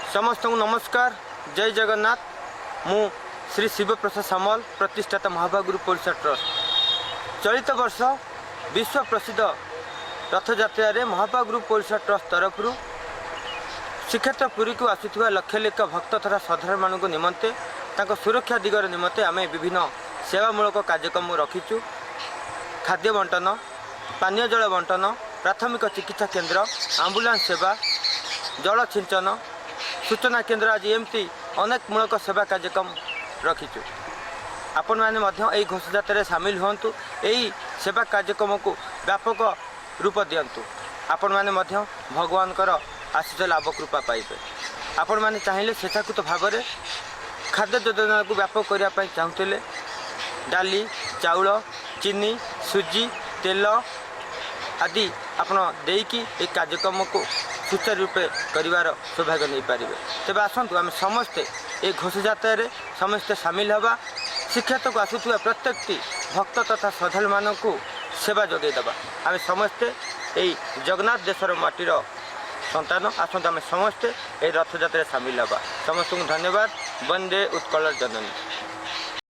समस्त को नमस्कार। जय जगन्नाथ। मु श्री शिव प्रसाद सामल प्रतिष्ठाता महाभागुरु पोलिसा ट्रस्ट चलित वर्ष विश्व प्रसिद्ध रथयात्रा रे महाभागुरु पोलिसा ट्रस्ट तरफ श्रीक्षेत्र पुरी को आसुवा लक्ष लक्ष भक्त तथा साधारण मानक निमंते तांको सुरक्षा दिगर निमंते आमे विभिन्न सेवामूलक कार्यक्रम रखीचु। खाद्य बंटन, पानीय जल बंटन, प्राथमिक चिकित्सा केन्द्र, आम्बुलांस सेवा, जल सिंचन, सूचना केन्द्र आज एमती अनेक मूलक सेवा कार्यक्रम रखीचु। आपण मैंने यही घोषयात्रा सामिल हूँ। यही सेवा कार्यक्रम को व्यापक रूप दिंतु। आपण मैंने भगवान आशीष लाभ कृपा पाइबे। आपण मैंने चाहिए स्वेच्छाकृत भाव में खाद्य योजना को व्यापक करने चाहूले। डाली, चाउल, चीनी, सुजी, तेल आदि आपण देकी एक कार्यक्रम को सुचारू रूपे कर सौभाग्य नहीं पारे। तेज आसतु आम समस्ते ये घोषयात्रा समस्ते सामिल हवा। श्रीक्षेत्र को आसुवा प्रत्येक भक्त तथा श्रद्धालु मानक सेवा जोगेदेवा। आम समस्ते यही जगन्नाथ देशर माटीर संतान। आसतु आम समस्ते ये रथयात्रा सामिल हवा। समस्त को धन्यवाद। वंदे उत्कल जननी।